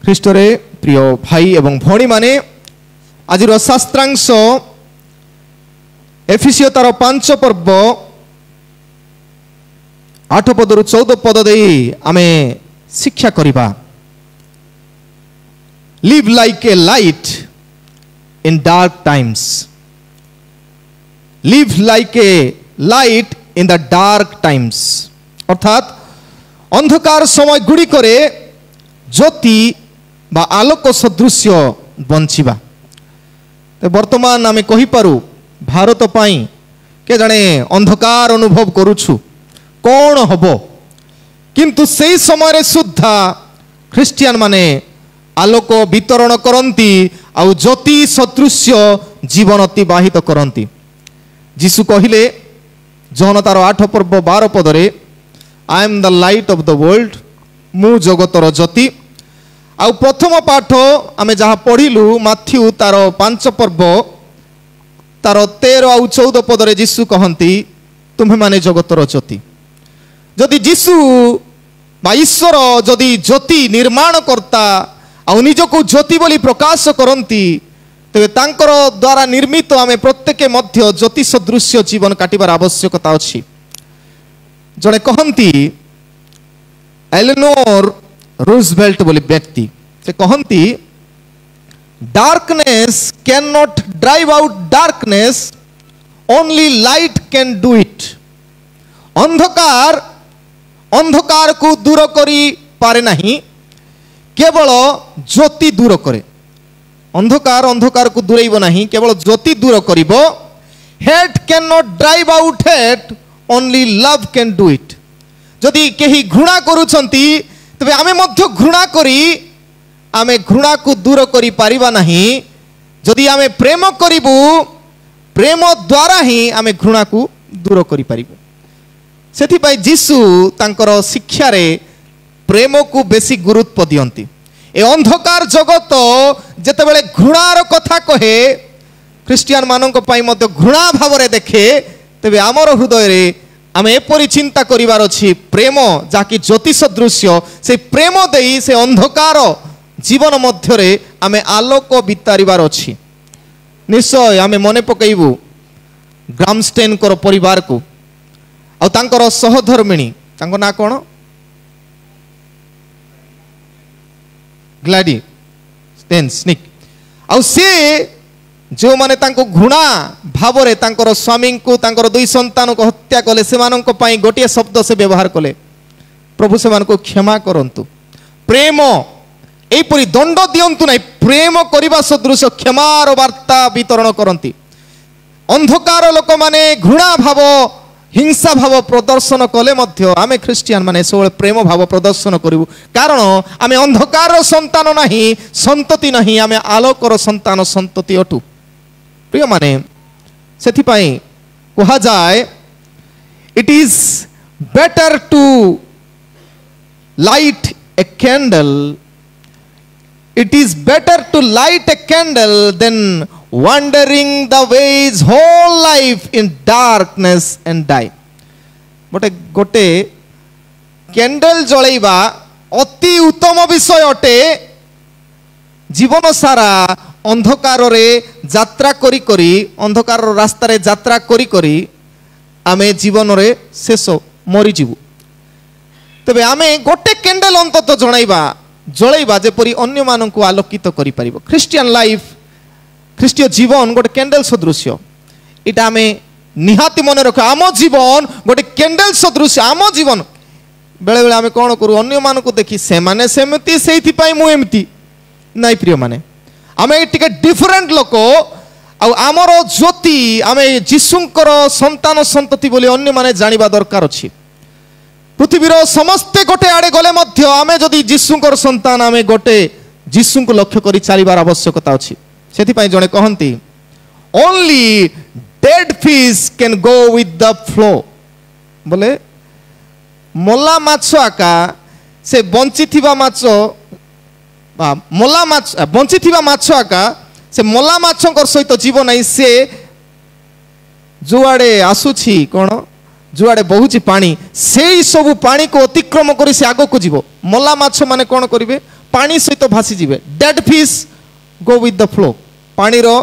ଖ୍ରୀଷ୍ଟରେ ପ୍ରିୟ ଭାଇ ଏବଂ ଭଉଣୀ ମାନେ ଆଜିର ଶାସ୍ତ୍ରାଂଶ ଏଫେସିୟ ତାର 5 ପର୍ବ 8 ପଦରୁ 14 ପଦ ଦେଇ ଆମେ ଶିକ୍ଷା କରିବା। Live like a light in dark times. Live like a light in the dark times. অর্থাৎ অন্ধকার সময় গুড়িকরে জ্যোতি বা আলোক সদৃশ্য বঞ্চিবা। বর্তমান আমি কহিপারু भारत पाई के जाने अंधकार अनुभव करुछु कौन हब, किंतु से समय सुद्धा ख्रिस्टियन माने आलोक वितरण करती आउ ज्योति सदृश्य जीवन अतिबाहित करती। जीसु कहिले जहन तार 8 पर्व 12 पदरे I am the light of the world, मु जगतर ज्योति। आउ प्रथम पाठ आमे जहाँ पढ़िलु माथ्यू तार 5 पर्व तार 13 आउ 14 पदरे जीसु कहती तुम्हें माने जगतर ज्योति। जदि जीसु बा ईश्वर जदि ज्योति निर्माण करता आउ निजको ज्योति बोली प्रकाश करती तेबे तांकर द्वारा निर्मित आमे प्रत्येक मध्य ज्योति सदृश्य जीवन काटिबार आवश्यकता अछि। जड़े कहती एलेनोर रूजवेल्ट बोली व्यक्ति से कहती darkness cannot drive out darkness, only light can do it. अंधकार अंधकार को दूर करी पारे नहीं, केवल ज्योति दूर करे। अंधकार अंधकार को दूरेइब नहीं, केवल ज्योति दूर करिबो। hate cannot drive out hate, only love can do it. जदि केही घृणा करूछंती तबे आमे मध्य घृणा करी आमे घृणा को दूर करी पारिबा नहीं। जदि आमे प्रेम करिबु प्रेम द्वारा ही आमे घृणा को दूर करी पारिबु। सेथि पई जीसु तांकर शिक्षा रे प्रेम को बेसी गुरुत्व दियंती। ए अंधकार जगत जेतेबेले घृणार कथा कहे ख्रिस्टियन मानक पई मध्य घृणा भाव रे देखे, तेबे आमर हृदय रे आमे एपरि चिंता करिवार अछि प्रेम जाकी ज्योति सदृश्य से प्रेम देई से अंधकार जीवन मध्यरे आमे आलोक बितारिबार अछि। निश्चय आमे मने पकईबू ग्रामस्टेन कर परिवार को आ तांकर सहधर्मिणी तांको ना कोन ग्लाडी स्टेन्सनिक आ से जो माने तांको घृणा भाव रे तांकर स्वामी को तांकर 2 संतान को हत्या कले सेमानंको पई गोटिए शब्द से व्यवहार कले, प्रभु सेमानको क्षमा करंतु। प्रेम एपरी दंड दियंतु नहीं, प्रेम करिबा सदृश क्षमार वार्ता वितरण करती। अंधकार लोक माने घृणा भाव हिंसा भाव प्रदर्शन कले मध्य आमे ख्रिस्टियन माने सब प्रेम भाव प्रदर्शन करिवु, कारण आमे अंधकार संतान नहीं, संतति नहीं, आमे आलोकर संतान संतति अटु। प्रिय माने सेथि पई कहा जाए it is better to light a candle, it is better to light a candle than wandering the ways whole life in darkness and die. गोटे कैंडल जलैबा अति उत्तम विषय अटे। जीवन सारा अंधकार रे यात्रा करी करी अंधकार रास्ता रे यात्रा करी करी आमे जीवन रे शेष मरी जीवु। तबे आमे गोटे कैंडल अंतत जलैबा जेपरी अन्य मानन को आलोकित करि परिबो। ख्रिस्टियन लाइफ ख्रिस्टीय जीवन गोटे कैंडल सदृश्य, इटा आमे निहाती मन रख। आम जीवन गोटे कैंडल सदृश्य। आम जीवन बेले बेले आमे कोन करू अन्य मान को देखि से माने सेमति सेथि पई मु एमति नाइ। प्रिय माने आमे टिके डिफरेंट लोक आ आमर ज्योति आमे जीसुंकर संतान संतति बोली अन्य माने जानिबा दरकार अछि। पृथ्वीर समस्ते गोटे आड़े गले मध्य आमे जदि जीसुंकर संतान आमे गोटे जीसु को लक्ष्य करी चलिबार आवश्यकता अछि। सेथि पई जणे कहंती only dead fish can go with the flow, बोले मोला माछ आका से बंचिथिबा माछ बा मोला माछ बंचिथिबा माछ आका से मोला माछंकर सहित जीव नै। से जुआड़े आसुछि कोन जुआड़े बहुची पानी से ही सब पानी को अतिक्रम करी से आगो को जीवो। मोला माछ माने कौन करिवे पानी सहित भासी जिवे dead fish go with the flow पानी रो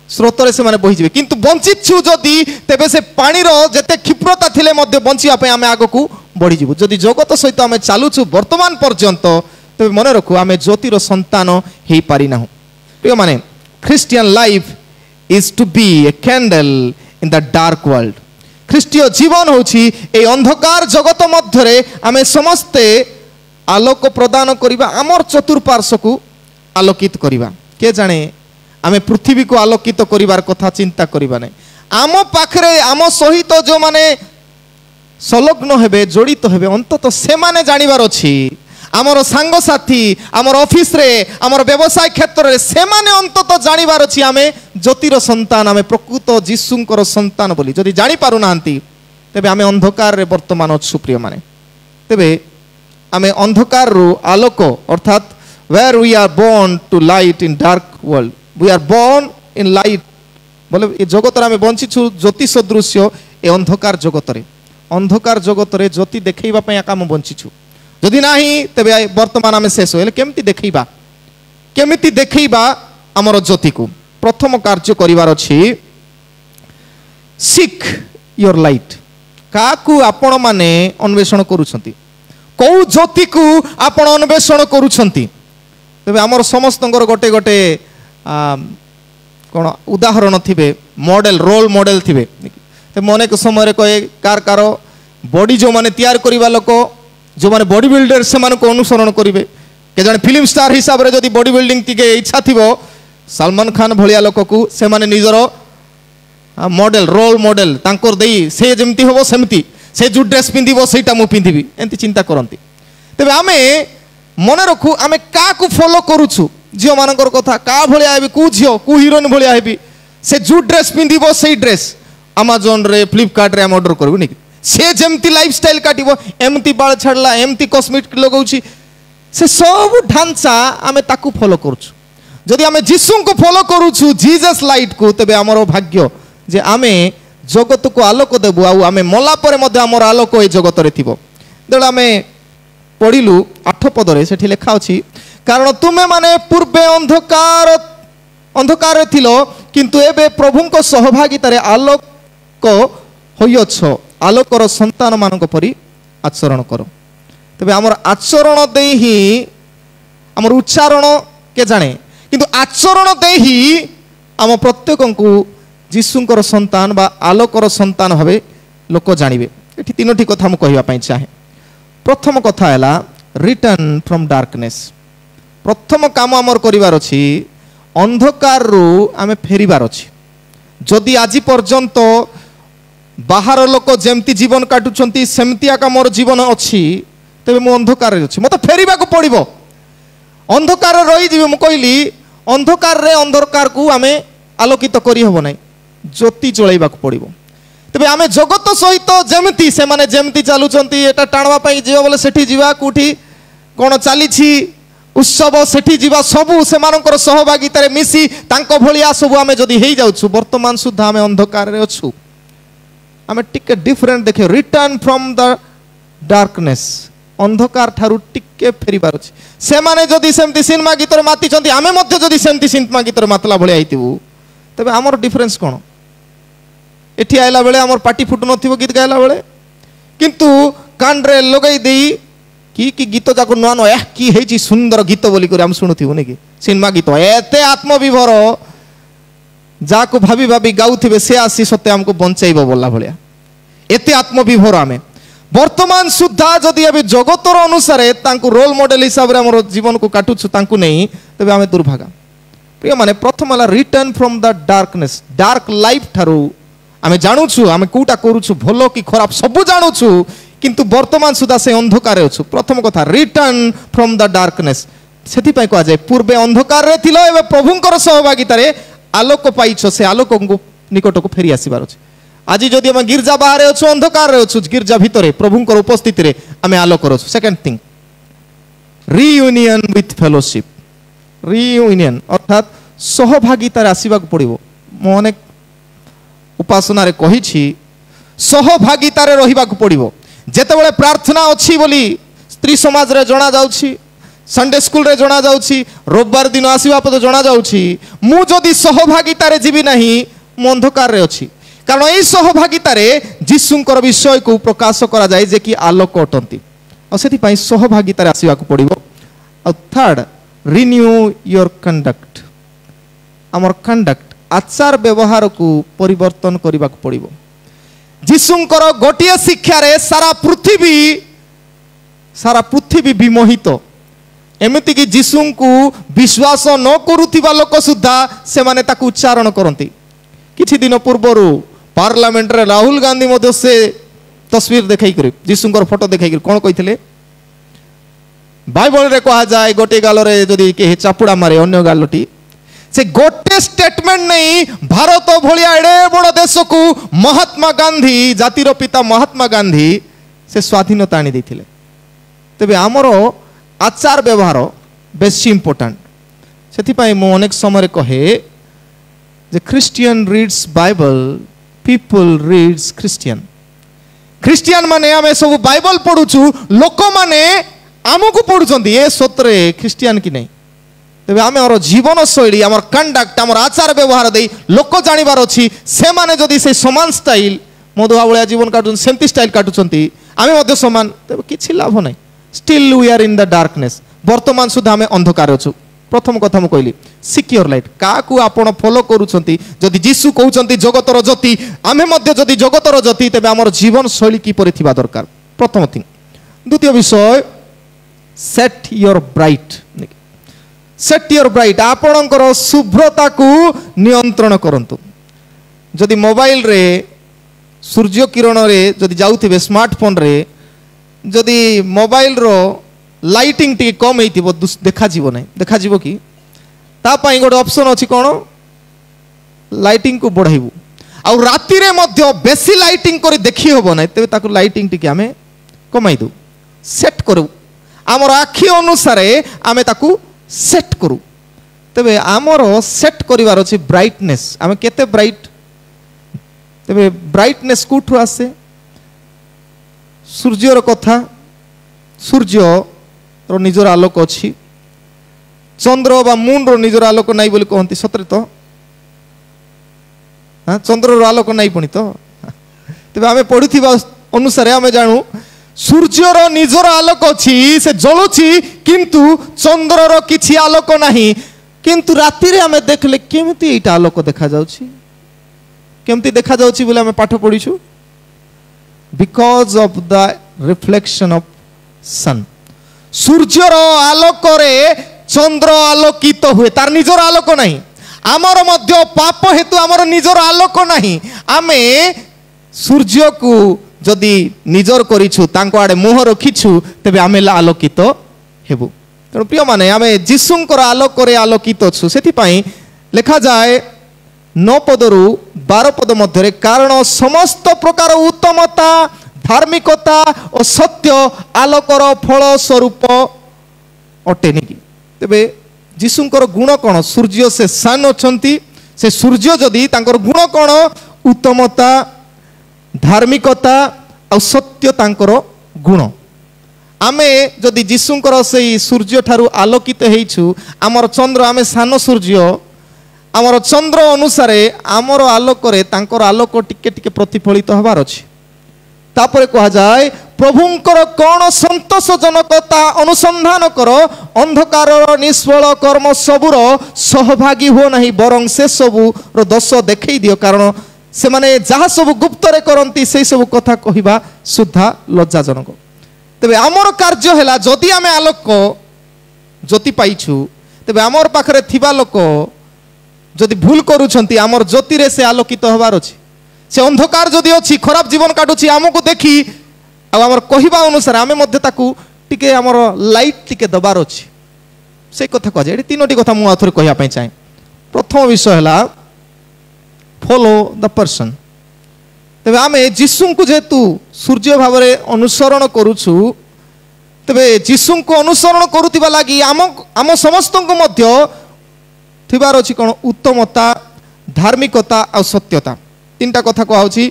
स्रोतरे से माने बहिजिबे किंतु बंचित छु जदि तेबे से पानी रो जते क्षिप्रता थिले मध्ये बंचिया पे आमे आगो बढ़ी जीवु जदि जगत सहित आमे चालुछु वर्तमान पर्यंत तेबे मन रखु आमे ज्योतिर संतान हेई पारि नाहु प्रिय माने Christian life is to be a candle in the dark world ख्रीष्टीय जीवन होछि ए अंधकार जगत मध्यरे आमे समस्ते आलोक प्रदान करिबा आमर चतुर्पार्श्व को आलोकित करिबा के जाने आमे पृथ्वी को आलोकित करिवार कथा चिंता करिबा नै आम पाखरे आम सहित जो माने संलग्न हेबे जड़ित हेबे अंतत से माने जानिबार अछि आमर सांग साथी आमर ऑफिस रे आमर व्यवसाय क्षेत्र रे से माने अंतत जानिबार अछि आमे ज्योतिर संतान आमे प्रकृत जीशुंकर संतान बोली जदि जानि पारु नांती तेबे आमे अंधकार रे वर्तमान अछु प्रिय माने तेबे आमे अंधकार रु आलोक अर्थात where we are born to light in dark world we are born in light बोले ए जगत रे आमे बंची छु ज्योति सदृश्य ए अंधकार जगत रे ज्योति देखैबा पय आकाम बंची छु जदि नाही तबे वर्तमान आमे शेष होले केमिति देखैबा हमर ज्योति को प्रथम कार्य करिवार अछि सीक योर लाइट काकू आपण माने अन्वेषण करूछंती को ज्योति को आपण अन्वेषण करूछंती तबे हमर समस्तंकर गोटे गोटे कोन उदाहरण थिबे मॉडल रोल मॉडल थिबे ते मने के समय कहे कार कार बॉडी जो माने तैयार करिवा लोक जो माने बॉडी बिल्डर से माने को अनुसरण करिवे के जने फिल्म स्टार हिसाब रे जदी बॉडी बिल्डिंग टिके इच्छा थिबो सलमान खान भलिया लोक को से माने निजर मॉडल रोल मॉडल तांकर देई से जेमती होबो सेमती से जो ड्रेस पिंदिबो सेटा मु पिंदिबी एंती चिंता करंती तबे आमे मने रखु आमे का को फॉलो करूछु जियो मानकर कथा का भलिया हेबी को जियो को हीरोइन भलिया हेबी से जो ड्रेस पिंदिबो सेई ड्रेस अमेज़न रे फ्लिपकार्ट रे हम ऑर्डर करबो नि से जेमती लाइफस्टाइल काटिबो एमती बाल छाडला एमती कॉस्मेटिक लगाउछि से सब ढांचा आमे ताकू फॉलो करूछु जदि आमे जीसु को फॉलो करूछु जीसस लाइट को तबे हमरो भाग्य जे आमे जगत को आलोक देबु आ आमे मला परे मध्ये हमर आलोक ए जगत रे थिबो देला आमे पढिलु 8 पद रे सेठी लेखा अछि कारण तुमे माने पूर्वे अंधकार थिलो किंतु एबे प्रभु को सहभागिता रे आलोक होइछ आलोकर संतान मानक परि आचरण करो तबे हमर आचरण दे ही हमर उच्चारण के जाने किंतु आचरण दे ही हम प्रत्येक को जीशुंकर संतान बा आलोकर संतान भावे लोक जानिबे एठी तीनोटी कथा मु कहिबा पई चाहे प्रथम कथा हैला रिटर्न फ्रॉम डार्कनेस प्रथम काम हमर करिवार अछि अंधकार रु आमे फेरिबार अछि जदि आजि पर्यंत बाहर लोक जेमती जीवन काटुचंती सेमती आका मोर जीवन अछि तबे मु अंधकार रे अछि मते फेरिबा को पड़िबो अंधकार रही जीवे मु कहली अंधकार को आमे आलोकित करी हबो नै ज्योति जळैबा को पड़िबो तबे आमे जगत सहित जेमती से माने जेमती चालुचंती एटा टाणवा पई जीव बोले सेठी जीवा कुठी कोन चाली छी उत्सव सेठी जीवा सबु से मानकर सहभागिता रे मिसी तांको भलिया सबु आमे जदी हेई जाउछु वर्तमान सुद्धा आमे अंधकार रे अछु आमे टिके डिफरेंट देखे रिटर्न फ्रॉम द डार्कनेस अंधकार ठारू टिके फेरिबार अछि से माने जदी सेमती सिनेमा गीत रे माती चंती आमे मध्ये जदी सेमती सिनेमा गीत रे मातला भलिया आइतिबु तबे हमर डिफरेंस कोन एठी आइला बेले हमर पार्टी फुट नथिबो गीत गाइला बेले किंतु कान रे लगै देई की गीत जाको नुआ नुआ की हेची सुंदर गीत बोली कर हम सुनुथिबो ने कि सिनेमा गीत एते आत्मविभोर जाको भाभी भाभी गाउथिबे से आसी सत्य हमको बंचाइबो बोला भलिया एते आत्मविभोर आमे वर्तमान सुद्धा जदि अबे जगतर अनुसार तांको रोल मॉडल हिसाब रे हमर जीवन को काटुछु तांको नै तबे आमे दुर्भागा प्रिय माने प्रथम वाला return from the darkness dark life Tharu आमे जानुछु आमे कोटा करूछु भलो कि खराब सब जानुछु किंतु वर्तमान सुद्धा से अंधकार अछु प्रथम कथा रिटर्न फ्रॉम द डार्कनेस सेति पय कह जाय पूर्वे अंधकार रे थिलो एबे प्रभुंकर सहभागिता रे आलोक पाइछो से आलोक निकट को फेरी आसीबार अछि आज जदि हम गिरजा बाहर अछु अंधकार रे अछु गिरजा भितरे प्रभुंकर उपस्थिति रे आमे आलोक अछु second thing reunion with fellowship reunion अर्थात सहभागिता रे आसीबा को पड़िबो म अनेक उपासना रे कहिछि सहभागिता रे रहिबा को पड़िबो जेतेबेले प्रार्थना अछि बोली स्त्री समाज रे जणा जाउछि संडे स्कूल रे जना जाउछि रविवार दिन आसीबा पद जना जाउछि मु जदि सहभागिता रे जीवी नाही मु अंधकार रे अछि कारण एई सहभागिता रे जीशुंकर विषय को प्रकाश करा जाय जे कि आलोक अटंती आ सेति पई सहभागिता रे आसीबा को पड़िबो। आ थर्ड रिन्यू योर कंडक्ट हमर कंडक्ट आचार व्यवहार को परिवर्तन करबा को पड़िबो। जीशुंकर गोटिए शिक्षा रे सारा पृथ्वी विमोहित एमती कि जीशु को विश्वास न करुथिबा लोक सुद्धा से माने ताकू उच्चारण करती। किछि दिन पूर्व पार्लियामेंट रे राहुल गांधी मध्य से तस्वीर देखाई कर जीशुंकर फोटो देखाई कर कौन कही बाइबल रे कहा जाए गोटे गाल रे जदि के चापुड़ा मारे अन्य गालटी से गोटे स्टेटमेंट नहीं भारत भलिया एडे बड़ देश को महात्मा गांधी जातिर पिता महात्मा गांधी से स्वाधीनता आनी देथिले। तेबे आमर आचार व्यवहार बेसी इंपोर्टेंट से मु अनेक समय कहे जे Christian reads Bible people reads Christian माने आमे सब बाइबल पढ़ुछु लोक माने आमको पढ़ुचंती ए सतरे क्रिश्चियन कि नहीं। तेबे आमे और जीवन शैली आमर कंडक्ट आमर आचार व्यवहार दे लोक जानिबार अछि से माने जदि से समान स्टाइल मधुआ भलिया जीवन काटुन सेमती स्टाइल काटुचंती आमे मध्य समान तेबे किछि लाभ नै। Still we are in the darkness वर्तमान सुधा आमे अंधकार अछु। प्रथम कथा मु कहली सिक्योर लाइट का को आपण फॉलो करूछंती जदि जीसु कहउछंती जगतर ज्योति आमे मध्य जदि जगतर ज्योति तेबे हमर जीवन शैली की परि थिबा दरकार प्रथम थिंग। द्वितीय विषय सेट योर ब्राइट आपणकर शुभ्रता को नियंत्रण करंतु। जदि मोबाइल रे सूर्य किरण रे जदि जाउथिबे स्मार्टफोन रे जदि मोबाइल रो लाइटिंग टी कम हेतिबो देखा जीवो नै देखा जीवो कि ता पई गोटे ऑप्शन अछि कोन लाइटिंग को बढ़ाइबू आ राति रे मध्य बेसी लाइटिंग करी देखि होबो नै तबे ताकू लाइटिंग टी के हमें कमाई दो सेट करू हमर आखि अनुसार आमे ताकू सेट करू। तबे हमर सेट करिवार अछि ब्राइटनेस आमे केते ब्राइट तबे ब्राइटनेस कोठु आसे सूर्यर कथा सूर्य रो निजर आलोक अछि चंद्र बा मून रो निजर आलोक नाही बोली कहंती सतरे तो हां चंद्र रो आलोक नाही पणी तो तबे आमे पढिथिबा अनुसार आमे जानू सूर्य रो निजर आलोक अछि से जळुछि किंतु चंद्र रो किछि आलोक नाही किंतु राति रे आमे देखले केमती एटा आलोक देखा जाउछि केमती देखा जाउछि बोले आमे पाठ पढिछु because of the reflection of sun सूर्यर आलोक रे चंद्र आलोकित हुए तार निजर आलोक नहीं आमर मध्य पाप हेतु आमर निजर आलोक नहीं आमे सूर्य को जदि निजर करिछु तांको आडे मुह रखिछु तबे आमे आलोकित हेबु। तेणु प्रिय माने आमे जीशुंकर आलोक रे आलोकित छु सेति पई लिखा जाए 9 पदरु 12 पद मध्य कारण समस्त प्रकार उत्तमता धार्मिकता और सत्य आलोकर फल स्वरूप अटे नहीं। तेबे जीशुंकर गुण कौन सूर्य से सन अछंती से सूर्य जदि तांकर गुण कौन उत्तमता धार्मिकता और सत्य तांकर गुण आमे जदि जीशुंकर से सूर्य ठारू आलोकित हेइछु आमर चंद्र आमे सान सूर्य आमर चंद्र अनुसार आमर आलोक रे तांकर आलोक टिके टिके प्रतिफलित हबार अछि। तापरे कहा जाए प्रभुंकर कौन संतोषजनकता अनुसंधान कर अंधकार निष्फल कर्म सबुर सहभागी हो नहीं बरं से सबु रो दोष देखई दियो कारण से माने जहाँ सब गुप्त रे करंती से सब कथा कहिबा सुद्धा लज्जाजनक। तेबे आमर कार्य हैला जदि आमे आलोक ज्योति पाइछु तेबे आमर पाखरे थिबा लोक जदि भूल करूछंती आमर ज्योति रे से आलोकित हबार अछि से अंधकार जदि अछि खराब जीवन काटुछि आमको देखि आमर कहिबा अनुसार आमे मध्य ताकू टिके आमर लाइट टिके दबार अछि से कथा कह जाय तीनोटी कथा मु आथरे कहिया पई चाहे। प्रथम विषय हैला फॉलो द पर्सन। तेबे आमे जीशु को जेतु सूर्य भाव रे अनुसरण करूछु तेबे जीशु को अनुसरण करूतिबा लागि आम समस्त को मध्य थिबार अछि कोन उत्तमता धार्मिकता और सत्यता तीनटा कथा कहउछि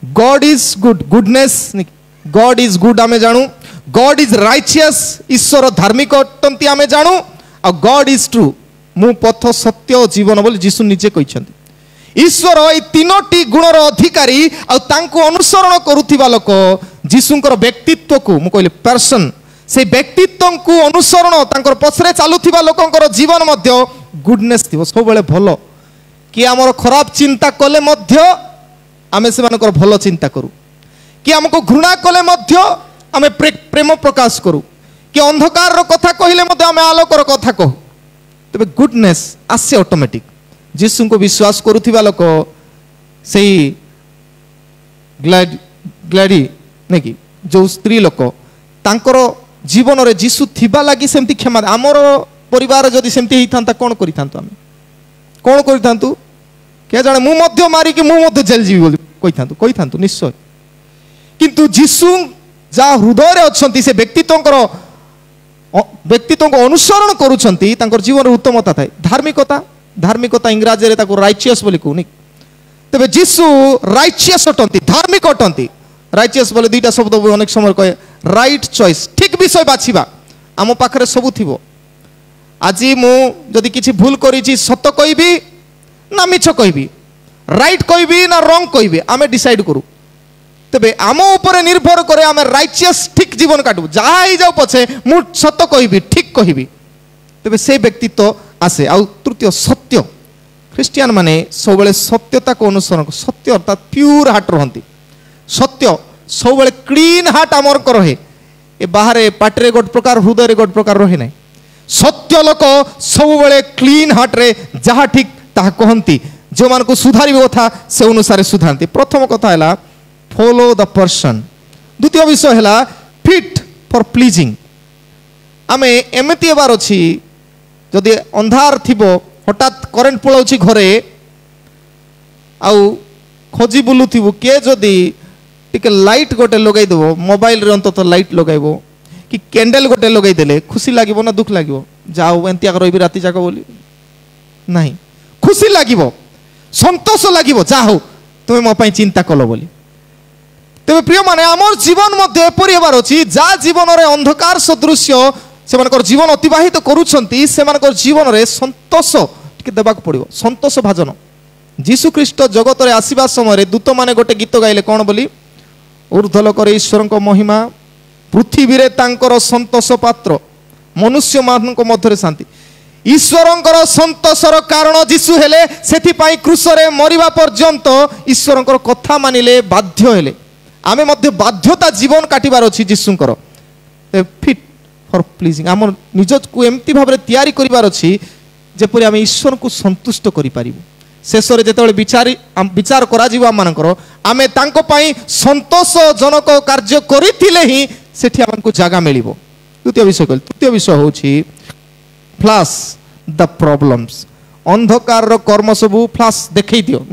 God is good goodness God is good आमे जानू गॉड इज राइचियस ईश्वर धार्मिक अटंती आमे जानू आ गॉड इज ट्रू मु पथ सत्य जीवन बोली जीसु निजे कहछन्ति ईश्वर ए तीनोटी गुणर अधिकारी आ तांको अनुसरण करुथिबा लोक जीसुंकर व्यक्तित्व को मु कहले पर्सन से व्यक्तित्व को अनुसरण तांकर पछरे चालुथिबा लोकंकर जीवन मध्य गुडनेस थिबो सब बेले भलो कि आमर खराब चिंता कले मध्य आमे सेमानकर भलो चिंता करू कि हमको घृणा कले मध्य आमे प्रेम प्रकाश करू कि अंधकार रो कथा कहिले मध्य आमे आलोकर कथा कहू तबे गुडनेस आसे ऑटोमेटिक जीसु को विश्वास करुथिबा लोक सेही ग्लैडी नै कि जो स्त्री लोक तांकर जीवन रे जीसु थिबा लागि सेमति क्षमा हमर परिवार जदि सेमति हिथांता कोन करिथांतु आमे कोन करिथांतु के जाने मु मध्य मारी कि मु मध्य जेल जीवी बोली कहिथांतु निश्चय किंतु जीसु जा हृदय रे अछंती से व्यक्तित्व को अनुसरण करूछंती तांकर जीवन उत्तमता थाए धार्मिकता इंग्राजी रे ताको राइचियस बोली कहूनी तबे जीसु राइचियस अटंती धार्मिक अटंती राइचियस बोले दुईटा शब्द अनेक समय कहे राइट चॉइस ठीक विषय बाछिबा आम पाखरे सबु थिबो आज मु जदि किछि भूल करिछि सत्य कहबी ना मिछ कहबी राइट कहबी ना रॉन्ग कहबी आमे डिसाइड करू तबे आम ऊपर निर्भर करे आमे राइचियस ठीक जीवन काटू जहा ही जाऊ पछे मु सत्य कहबी ठीक कहबी तबे से व्यक्तित्व आसे आ तृतीय सत्य ख्रिस्टियन माने सब बेले सत्यता को अनुसरण सत्य अर्थात प्योर हार्ट रहंती सत्य सब बेले क्लीन हार्ट आमर को रहे ए बाहर पाटरे गोट प्रकार हृदय रे गोट प्रकार रहे नै सत्य लोक सब बेले क्लीन हार्ट रे जहा ठीक ताहा कहंती जो मान को सुधारी कथा से अनुसार सुधारती प्रथम कथा है फॉलो द पर्सन द्वितीय विषय है फिट फॉर प्लीजिंग आमे एमती एबार अच्छी जदि अंधार थिबो हठात करेंट पलाउछि घरे आउ खोजी बुलुथिबो के जदि टिके लाइट गोटे लगाई देबो मोबाइल रे अंत लाइट लगाइबो कि कैंडल गोटे लगाई देले खुशी लागिबो ना दुख लागिबो जाओ एंतिया रहिबी राति जाक बोली नहीं खुशी लागिबो संतोष लागिबो जा हो तुमे मो पई चिंता कलो बोली तबे प्रिय माने हमर जीवन मध्ये एपरि हेबार अछि जा जीवन रे अंधकार सदृश्य सेमानकर जीवन अतिबाहित करूछंती सेमानकर जीवन रे संतोष टिके देबाक पड़िबो संतोष भाजन जीसु ख्रीष्ट जगत रे आसीबा समय रे दूत माने गोटे गीत गाइले कोन बोली ऊर्ध्वलोक रे ईश्वरक महिमा पृथ्वी रे तांकर संतोष पात्र मनुष्य मानक मध्य रे शांति ईश्वरंकर संतोषर कारण जीसु हेले सेथि पाई क्रूस रे मरिबा पर्यंत ईश्वरंकर कथा मानिले बाध्य हेले आमे मध्य बाध्यता जीवन काटिबार अछि जीसुंकर फिट फॉर प्लीजिंग आम निज को एमती भाव में तैयारी करिबार अछि जेपरि आमे ईश्वर को संतुष्ट करि पारिबु शेष रे जेतेबेले विचार करा जीवा मानकर आमे तांको पाई संतोषजनक कार्य करिथिले ही सेठी हमको जागा मिलिबो द्वितीय विषय कहल तृतीय विषय होछि फ्लैश द प्रॉब्लम्स अंधकार रो कर्म सबु फ्लैश देखै दियो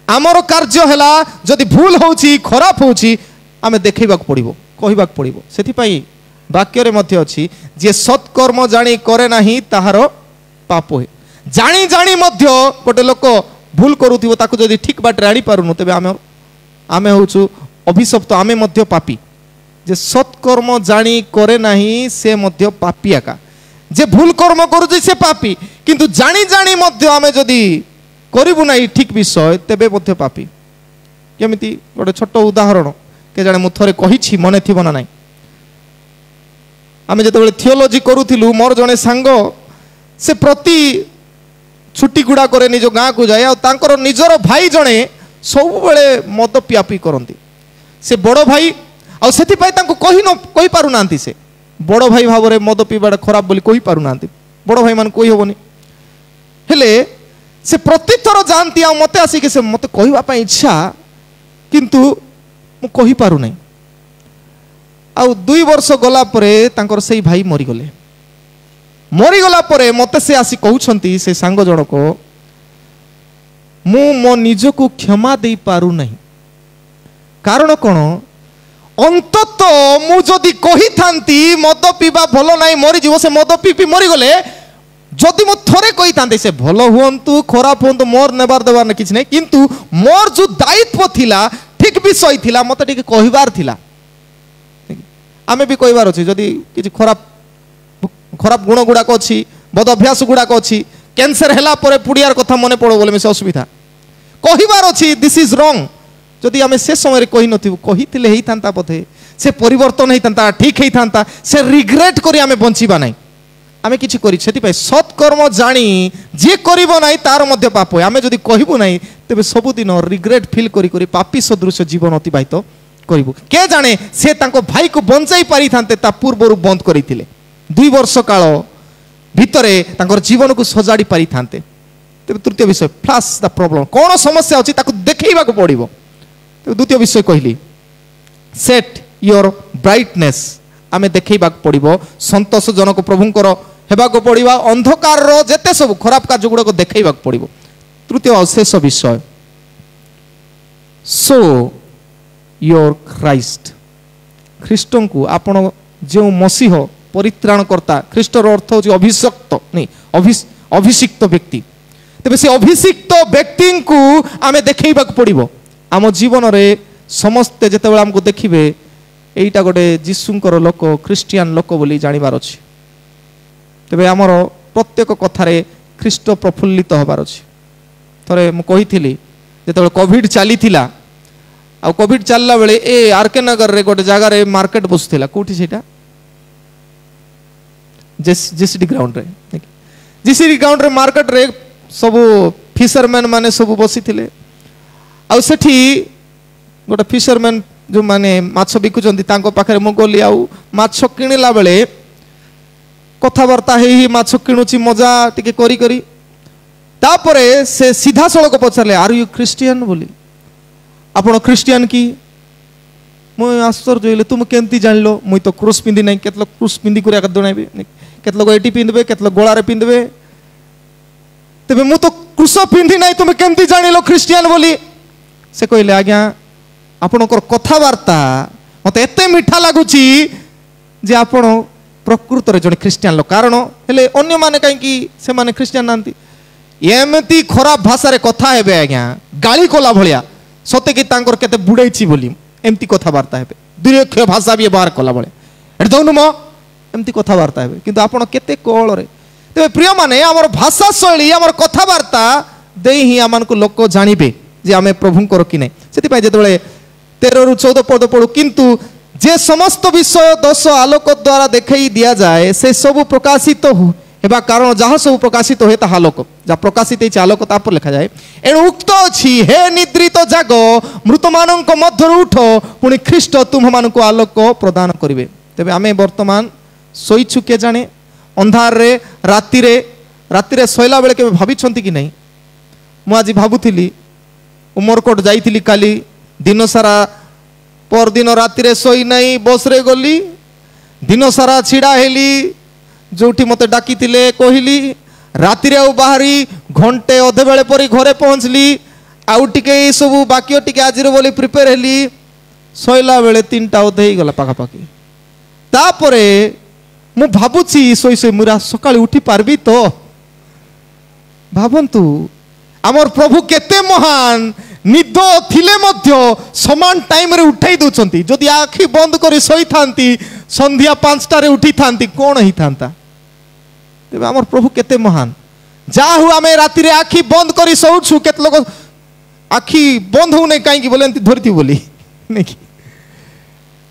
आमर कार्य हैला जदि भूल होछि खराब होछि आमे देखैबाक पड़िबो कहिबाक पड़िबो सेथि पई वाक्य रे मध्य अछि जे सत्कर्म जानी करे नाही ताहार पाप होय जानी जानी मध्य गोटे लोक भूल करूथिबो ताकू जदि ठीक बाट राणी पारुनु तबे आमे होछु अभिशप्त आमे मध्य पापी जे सत्कर्म जानी करे नाही से मध्य पापी आका जे भूल कर्म करूछि से पापी किंतु जानी जानी मध्य आमे जदि करिबु नाही ठीक विषय तेबे मध्य पापी केमिति गोटे छोट उदाहरण के जाने मु थरे कहिछि मने थिबो ना नाही आमे जेतेबेले थियोलॉजी करूथिलु मोर जने सांग से प्रति छुट्टी गुड़ा करे निज गाँ को जाए और निजर भाई जड़े सब बेले मद पियापी करती से बड़ भाई आउ से कही पारु ना से बड़ भाई भाव में मद पीवा खराब बोली कही पारु ना बड़ भाई मान कही हेनी हेले से प्रतिथर जाती आ मत आसिक से मत कहवाई इच्छा किंतु मु कही पारु नहीं आउ 2 वर्ष गला परे तांकर से भाई मरीगले मरीगला परे मते से आसी कहउछंती से सांग जनक मु मो निज को क्षमा दे पारु नहीं कारण कौन अंतत मु जदि कही थांती मद पीवा भलो नहीं मरी जीव से मद पी पी मरीगले जदि मु थरे कही थांती से भलो हुंतु खराब हुंतु मोर नेबार देबार न किछ नहीं किंतु मोर जो दायित्व थिला ठीक विषय थिला मते टिके कहिबार थिला आमे भी कहबार अच्छे जदि किसी खराब खराब गुण गुड़ाक अच्छी बद अभ्यास गुड़ाक अच्छी कैंसर है पुड़ियार कथा मन पड़ो बोले से असुविधा कहबार अच्छी दिस इज रंग जदि आम से समय कही नथु कही था बोधे से परिवर्तन होता ठीक होता से रिग्रेट करी आमे बंचिबा नहीं आमे किछि करी सेति सत्कर्म जानी जे करिबो नाही तार मध्य पाप है आमे जदि कहबो नाही तेबे सबुदिन रिग्रेट फील करी करी पापी सदृश जीवन अतिबाहित करिबो के जाने से तांको भाई को बंचाई पारि थांते ता पूर्वरु बंद करिथिले 2 वर्ष काल भितरे तांकर जीवन को सजाड़ी पारि थांते तेबे तृतीय विषय फ्लैश द प्रॉब्लम कोन समस्या अछि ताको देखैबा को पड़िबो तेबे द्वितीय विषय कहली सेट योर ब्राइटनेस आमे देखैबा पड़िबो संतोषजनक प्रभुंकर हेबाको पड़िबा अंधकार रो जेते सब खराब कार्य गुड़ा को देखैबा पड़िबो तृतीय और शेष विषय सो योर क्राइस्ट ख्रीष्टन को आपण जो मसीह परित्राणकर्ता ख्रीष्टर अर्थ होची अभिषिक्त नहीं अभिषिक्त व्यक्ति तेबे से अभिषिक्त व्यक्ति को आमे देखैबा पड़िबो आम जीवन रे समस्ते जेतेबेला हमको देखिबे एटा गोटे जीशुंकर लोक ख्रीस्टियान लोक बोली जानिबार अछि तेबे हमर प्रत्येक कथारे ख्रीष्ट प्रफुल्लित होबार अछि थरे मु कहिथिली जेतेबेला कोविड चलीथिला आ कोविड चलला बेले ए आरके नगर रे गोटे जगह रे मार्केट बसुथिला कोठी सेटा जेसीडी ग्राउंड रे जेसीडी ग्राउंड रे मार्केट रे सब फिशरमैन माने सब बसिथिले आ सेठी गोटे फिशरमैन जो माने माछ बिकुचंती तांको पाखरे मु गली आउ माछ किनिला बेले कथाबार्ता हे माछ किणुची मजा टिके करी करी तापरे से सीधा सड़क पचारे आर यू क्रिश्चियन बोली आपण क्रिश्चियन की मु आश्चर्य होइले तुम केंती जानलो मुई तो क्रूस पिंदी नहीं केतलो क्रूस पिंदी करिया दणाइबे केतलो एटी पिंदबे केतलो गोळारे पिंदबे तबे मु तो क्रूस पिंदी नहीं तुम केंती जानिलो क्रिश्चियन बोली से कहले आज्ञा आपणकर कथाबार्ता मत एत मीठा लगुच जे आपण प्रकृत जड़े ख्रीस्टियान लोक कारण हेले अन्य माने कहीं से माने ख्रीस्टियान नांती एमती खराब भाषा रे कथा हेबे आज्ञा गाली कोला भलिया सते कि तांकर केते बुड़ाइछि बोली एमती कथाबार्ता हेबे दुर्यक्ष भाषा भी व्यवहार कला बळे एटा दउनु म एमती कथाबार्ता हेबे किंतु आपण केते कोळ रे तेबे प्रिय माने हमर भाषा शैली हमर कथाबार्ता देई ही आमान को लोक जानिबे जे आमे प्रभुंकर कि नै सेति पय जेतबेले 13 रु 14 पद पढ़ू किंतु जे समस्त विषय दश आलोक द्वारा देखई दिया जाए से सब प्रकाशित हेबा कारण जहाँ सब प्रकाशित हुए ताहा आलोक जा प्रकाशित है आलोक तापर लिखा जाए एणु उक्त अछि हे निद्रित जाग मृत मानक मध्य उठ पुणी ख्रीष्ट तुम मान को आलोक प्रदान करिवे तेबे आमे वर्तमान सोईछु के जाने अंधार रे राति रे सोइला बेले के भाबिछंती कि नहीं मु आज भाबुथिली उमरकोट जाइथिली काली दिन सारा पर दिन राति रे सोई नहीं बस रे गली दिन सारा छिड़ा हेली जोठी मते डाकी तिले कहली राति रे आउ बाहरी घंटे अधे बेले परी घरे पहुंचली आउ टिके सब बाकी टिके आज रे बोली प्रिपेयर हेली सोइला बेले 3टा अधे ही गला पाखा पाखी तापरे मु भाबुची सोई सोई मुरा सकाळी उठी पारबी तो भाबंतु आमर प्रभु केते महान निद थिले मध्य समान टाइम रे उठाई दउछंती जदि आखि बंद करी सोई थांती संध्या 5टा रे उठी थांती कोन ही थांता तेबे हमर प्रभु केते महान जाहु आमे राति रे आखि बंद करी सोउछु केत लोग आखि बंद हो नै काई की बोले एंती धरती बोली नै की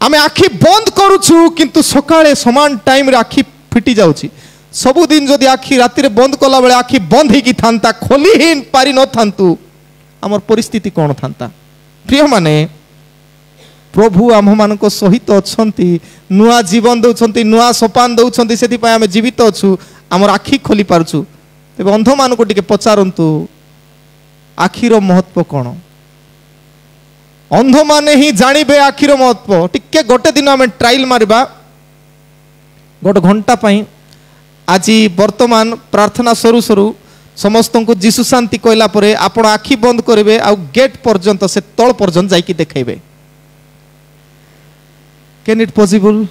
आमे आखि बंद करूछु किंतु सकाळे समान टाइम रे आखि फिटी जाउची सब दिन जदि आखि राति रे बंद कला बेले आखि बंद ही की थांता खोली ही पारि न थांतु आमर परिस्थिति कौन था प्रिय माने प्रभु आम मान सहित अच्छा नुआ जीवन दौरान नुआ सोपान दौरान से आम जीवित अच्छु आमर आखि खोली पार्छु तेज अंध मान को टिके पचारतु आखिर महत्व कौन अंध माने ही जानवे आखिर महत्व टिके गोटे दिन आम ट्रायल मारिबा गोटे घंटा पाई आज वर्तमान प्रार्थना सरू सरू समस्त को जीशु शांति कहला परे आपण आखि बंद करेंगे आ गेट पर्यंत से तल पर्यंत जाइए देखेबे कैन इट पॉसिबल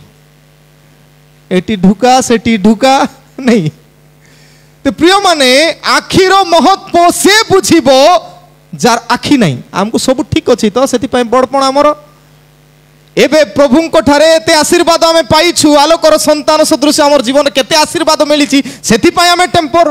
एटी ढुका सेटी ढुका नहीं तो प्रिय माने आखिर महत्व से बुझिबो जार आखि नहीं हमको सब ठीक अच्छी तो से बड़पण आमर एबे प्रभु ठारे एते आशीर्वाद आमे पाइछु आलोकर संतान सदृश आमर जीवन केते आशीर्वाद मिली से आम टेम्पर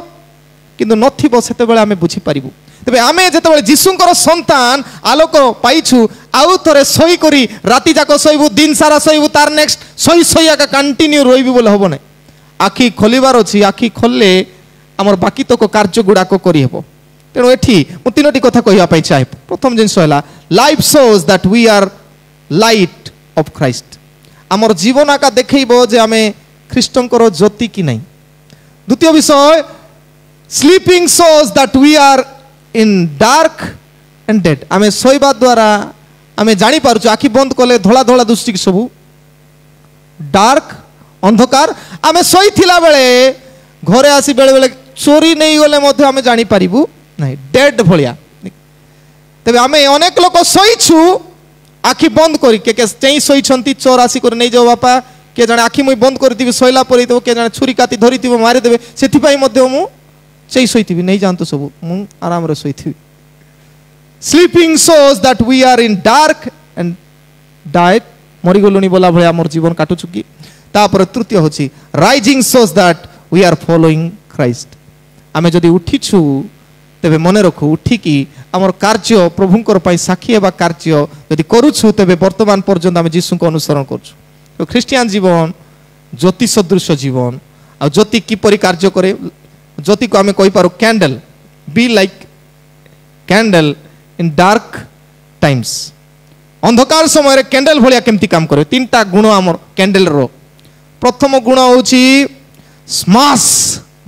किंतु नथिबो सेतेबेले आमे बुझी पारिबु तेबे आमे जेतेबेले जीशुंकर संतान आलोक पाइछु आउ थरे सही करी राति जाक सहीबु दिन सारा सहीबु तार नेक्स्ट सही सही आका कंटिन्यू रहिबु बोले हबो नै आखि खोलिबार अछि आखि खोलले आमर बाकी तक कार्य गुड़ाक करिहेबो तेणु एठी मु तीनोटी कथा कहिबा पई चाहे प्रथम जिंस होला life shows that we are light of Christ आमर जीवन आका देखैबो जे आमे ख्रीष्टंकर ज्योति कि नै द्वितीय विषय sleeping shows that we are in dark and dead आमे सोइबा द्वारा आमे जानि पारुछु आखि बंद कले धोला धोला दुष्टि सबु डार्क अंधकार आमे सोई थिला बेले घरे आसी बेले बेले चोरी नहीं गले मध्य आमे जानि पारिबु नहीं डेड भलिया तबे आमे अनेक लोक सोईछु आखि बंद करी के चई सोईछंती चोर आसी कर नहीं जाओ बापा के जाने आखि मुई बंद करदिबि सोइला परि देबो के जाने छुरी काती धरितिबो मारि देबे सेथि पई मध्य मु चई सोईथिबि नहीं जानतो सब मु आराम रे सोईथिबि sleeping shows that we are in dark and died मरि गलुनी बोला भले हमर जीवन काटु चुकी तापर तृतीय होची rising shows that we are following Christ आमे जदि उठिछु तेबे मने रखु उठिकी आमर कार्य प्रभुंकर पई साक्षी हेबा कार्य जदि करूछु तेबे वर्तमान पर्यंत आमे जीसु को अनुसरण करछु तो ख्रिस्टियन जीवन ज्योति सदृश जीवन आ ज्योति किपरि कार्य करे ज्योति को आमे कहि पारो candle be like candle in dark times अंधकार समय कैंडल भलिया केमती काम करे तीनटा गुण आमर कैंडल रो प्रथम गुण होची स्माश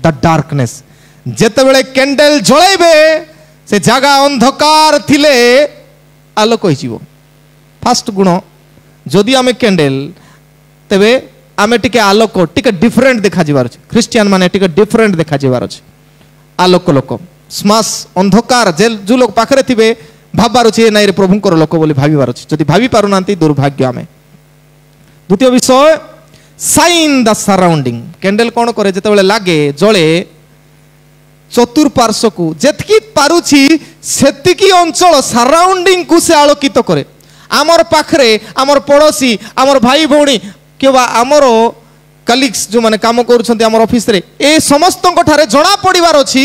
द डार्कनेस जेतेबेले कैंडल जळेबे से जागा अंधकार थिले आलोक होइजिवो फर्स्ट गुण जदि आमे कैंडल तेबे आमे टिके आलोक टिके डिफरेंट देखा जिवार अछि क्रिश्चियन माने टिके डिफरेंट देखा जिवार अछि आलोक लोक स्माश अंधकार जे जो लोग पाखरे थिबे भाबार अछि नै रे प्रभुंकर लोक बोली भाबिबार अछि जदि भाबी पारु नांती दुर्भाग्य आमे द्वितीय विषय साइन द सराउंडिंग कैंडल कोन करे जेतेबेले लागे जळे चतुर्पार्श्व को जेतकी पारुछि सेतिकी अंचल सराउंडिंग को से आलोकित करे आमर पाखरे आमर पड़ोसी आमर भाई भौणी केबा आमर कलीग्स जो माने काम करूछन्ती आमर ऑफिस रे ए समस्त ठारे जणा पड़िबार अछि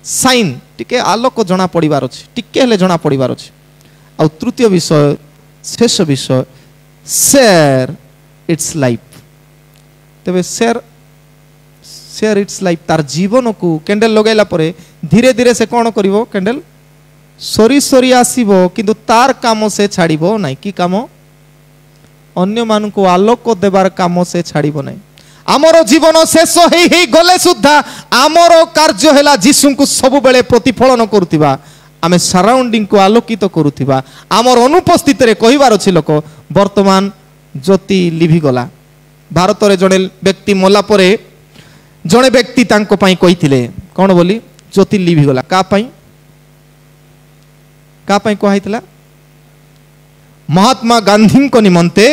साइन टिके आलोक जणा पड़िबार अछि टिके हेले जणा पड़िबार अछि आ तृतीय विषय शेष विषय शेयर इट्स लाइफ तबे शेयर इट्स लाइफ तार जीवन को कैंडल लगाइला परे धीरे धीरे से कौन करिवो कैंडल सरी सरी आसीबो किंतु तार काम से छाड़िबो नाही की काम अन्य मान को आलोक देबार काम से छाड़िबो नाही आमर जीवन शेष हे गले सुद्धा आमर कार्य हेला जीसु को सब बेले प्रतिफलन करुथिबा आमे सराउंडिंग को आलोकित करुथिबा आमर अनुपस्थित रे कहिबार अछि लोक वर्तमान ज्योति लिभि गला भारत रे जणे व्यक्ति मोला परे जड़े व्यक्ति तांको पाई कहिथिले कौन बोली ज्योति लिभि गला का पाई कहिथिला महात्मा गांधी को निमंते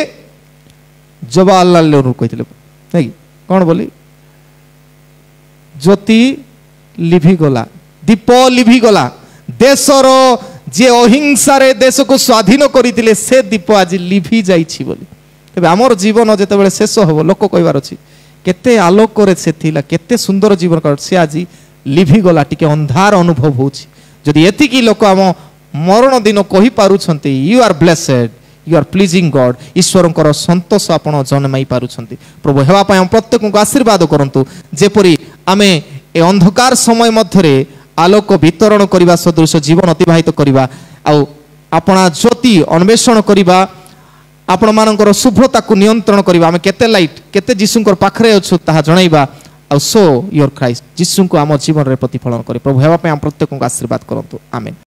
जवाहरलाल नेहरू कहिथिले नहीं कौन बोली ज्योति लिभि गला दीप लिभि गला देशर जे अहिंसा रे देश को स्वाधीन करिथिले से दीप आज लिभि जाइछि बोली तबे हमर जीवन जेतेबेले शेष होबो लोक कहिबार अछि केते आलोक रे से थिला केते सुंदर जीवन कर से आज लिभि गला टिके अंधार अनुभव होछि जदि एति की लोक हम मरण दिन कहि पारुछन्ती you are blessed you are pleasing God ईश्वरंकर संतोष आपण जन्माई पारुछन्ती प्रभु हेबा पय हम प्रत्येक को आशीर्वाद करंतु जेपरि आमे ए अंधकार समय मध्यरे आलोक वितरण करिबा सदृश जीवन अतिबाहित करिबा आ आपणा ज्योति अन्वेषण करिबा आपण मानकर शुभ्रता को नियंत्रण करिबा आमे केते लाइट केते जीसुंकर पाखरे अछु ताहा जणाइबा आ सो योर क्राइस्ट जीसु को आम जीवन रे प्रतिफलन करे प्रभु हेबा पय हम प्रत्येक को आशीर्वाद करंतु आमेन।